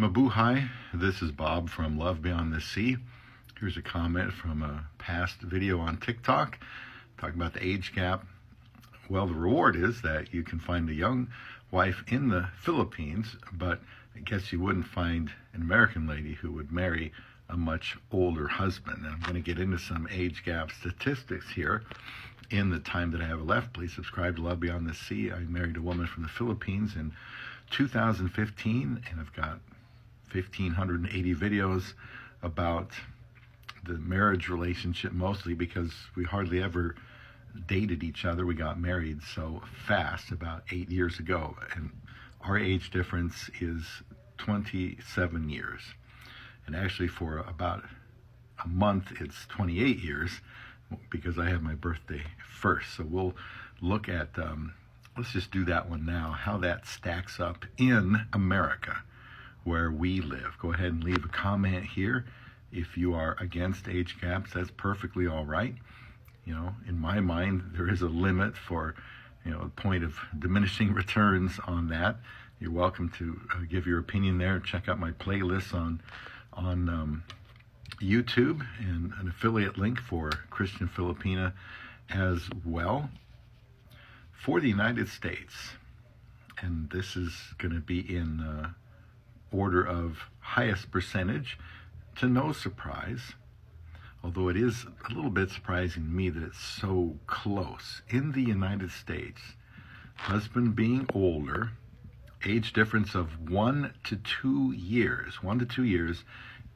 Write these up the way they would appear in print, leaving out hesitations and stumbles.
Mabuhay, this is Bob from Love Beyond the Sea. Here's a comment from a past video on TikTok talking about the age gap. Well, the reward is that you can find a young wife in the Philippines, but I guess you wouldn't find an American lady who would marry a much older husband. And I'm going to get into some age gap statistics here in the time that I have left. Please subscribe to Love Beyond the Sea. I married a woman from the Philippines in 2015, and I've got 1,580 videos about the marriage relationship, mostly because we hardly ever dated each other. We got married so fast about 8 years ago, and our age difference is 27 years. And actually for about a month it's 28 years because I have my birthday first. So we'll look at, let's just do that one now, how that stacks up in America where we live. Go ahead and leave a comment here. If you are against age gaps, that's perfectly all right. You know, in my mind, there is a limit for, a point of diminishing returns on that. You're welcome to give your opinion there. Check out my playlists on YouTube and an affiliate link for Christian Filipina as well. For the United States, and this is going to be in order of highest percentage, to no surprise, although it is a little bit surprising to me that it's so close. In the United States, husband being older, age difference of 1 to 2 years, 1 to 2 years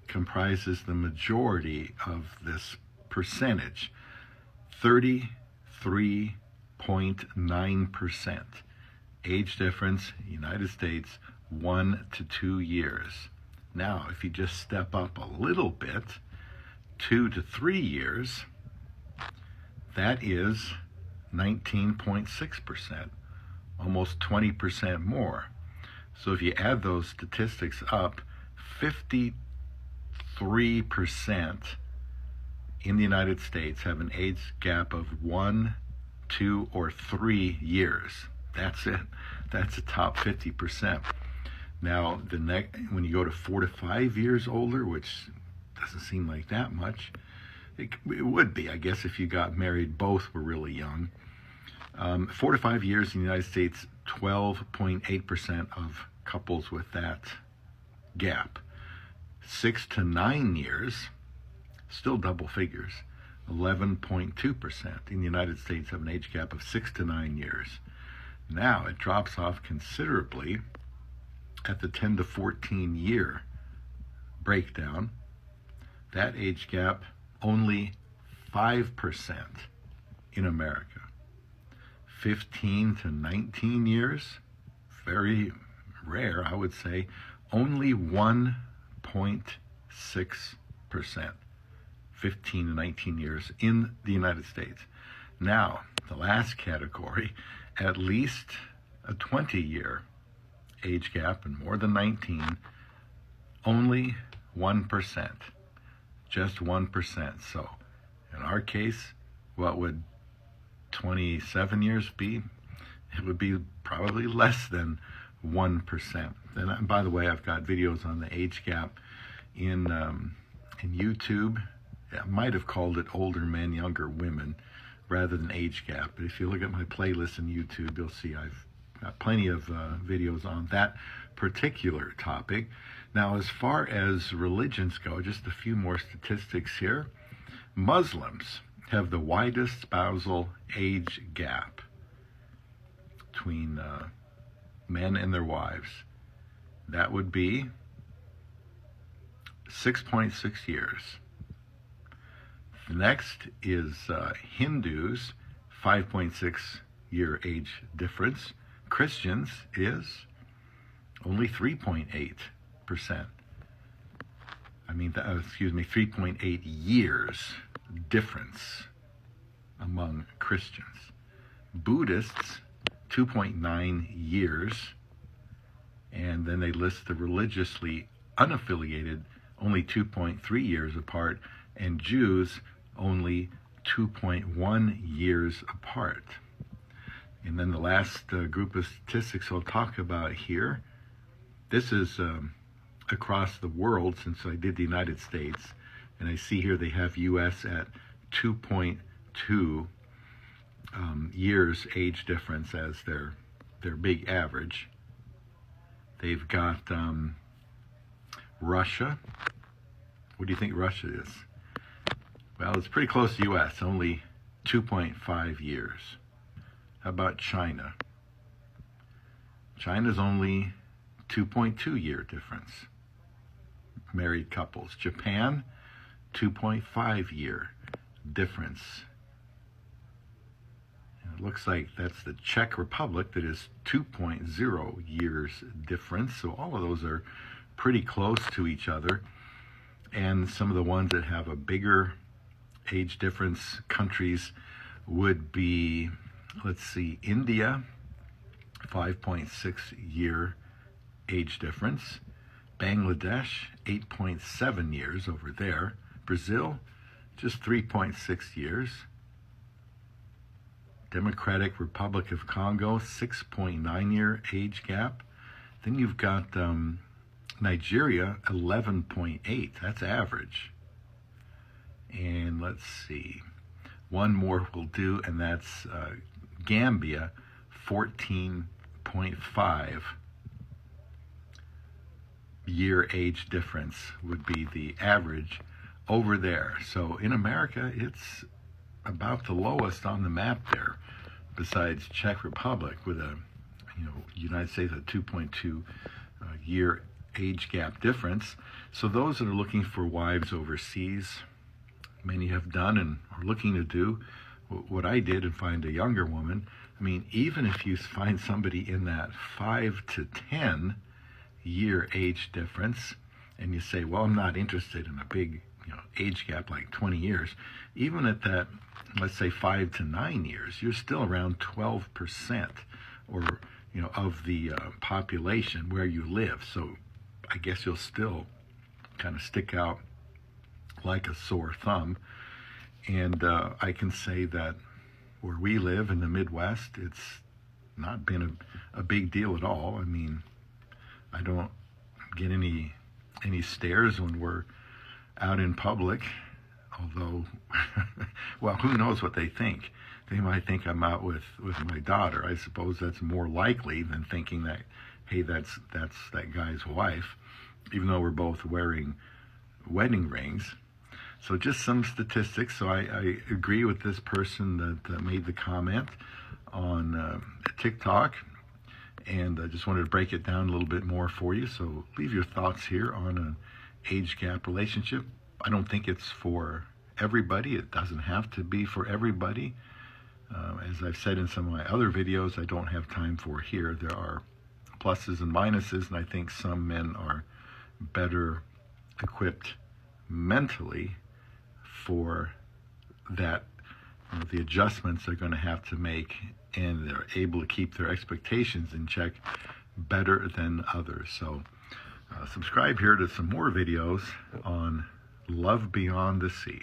comprises the majority of this percentage, 33.9%. Age difference, United States, 1 to 2 years. Now, if you just step up a little bit, 2 to 3 years, that is 19.6%, almost 20% more. So if you add those statistics up, 53% in the United States have an age gap of 1, 2, or 3 years. That's it. That's the top 50%. Now, when you go to 4 to 5 years older, which doesn't seem like that much, it would be, I guess, if you got married, both were really young. 4 to 5 years in the United States, 12.8% of couples with that gap. 6 to 9 years, still double figures, 11.2% in the United States have an age gap of 6 to 9 years. Now it drops off considerably at the 10 to 14 year breakdown. That age gap, only 5% in America. 15 to 19 years, very rare, I would say, only 1.6%. 15 to 19 years in the United States. Now, the last category, at least a 20-year age gap and more than 19, only 1%. Just 1%. So, in our case, what would 27 years be? It would be probably less than 1%. And by the way, I've got videos on the age gap in YouTube. I might have called it older men, younger women, rather than age gap. But if you look at my playlist on YouTube, you'll see I've got plenty of videos on that particular topic. Now, as far as religions go, just a few more statistics here. Muslims have the widest spousal age gap between men and their wives. That would be 6.6 years. The next is Hindus, 5.6 year age difference. Christians is only 3.8%. 3.8 years difference among Christians. Buddhists, 2.9 years. And then they list the religiously unaffiliated, only 2.3 years apart, and Jews only 2.1 years apart. And then the last group of statistics I'll talk about here, this is across the world since I did the United States. And I see here they have U.S. at 2.2 years age difference as their big average. They've got Russia. What do you think Russia is? Well, it's pretty close to U.S., only 2.5 years. How about China? China's only 2.2 year difference. Married couples. Japan, 2.5 year difference. And it looks like that's the Czech Republic that is 2.0 years difference. So all of those are pretty close to each other. And some of the ones that have a bigger age difference countries would be, let's see, India, 5.6 year age difference. Bangladesh, 8.7 years over there. Brazil, just 3.6 years. Democratic Republic of Congo, 6.9 year age gap. Then you've got Nigeria, 11.8. That's average. And let's see, one more will do, and that's Gambia, 14.5 year age difference would be the average over there. So in America, it's about the lowest on the map there, besides Czech Republic with a, United States a 2.2 year age gap difference. So those that are looking for wives overseas, many have done and are looking to do what I did and find a younger woman. I mean, even if you find somebody in that 5 to 10 year age difference, and you say, well, I'm not interested in a big age gap like 20 years, even at that, let's say 5 to 9 years, you're still around 12% or of the population where you live. So I guess you'll still kind of stick out like a sore thumb. And I can say that where we live in the Midwest, it's not been a big deal at all. I mean, I don't get any stares when we're out in public, although, well, who knows what they think. They might think I'm out with my daughter. I suppose that's more likely than thinking that, hey, that's that guy's wife, even though we're both wearing wedding rings. So just some statistics. So I agree with this person that made the comment on TikTok, and I just wanted to break it down a little bit more for you. So leave your thoughts here on an age gap relationship. I don't think it's for everybody. It doesn't have to be for everybody. As I've said in some of my other videos, I don't have time for here. There are pluses and minuses, and I think some men are better equipped mentally for that, the adjustments they're going to have to make, and they're able to keep their expectations in check better than others. So subscribe here to some more videos on Love Beyond the Sea.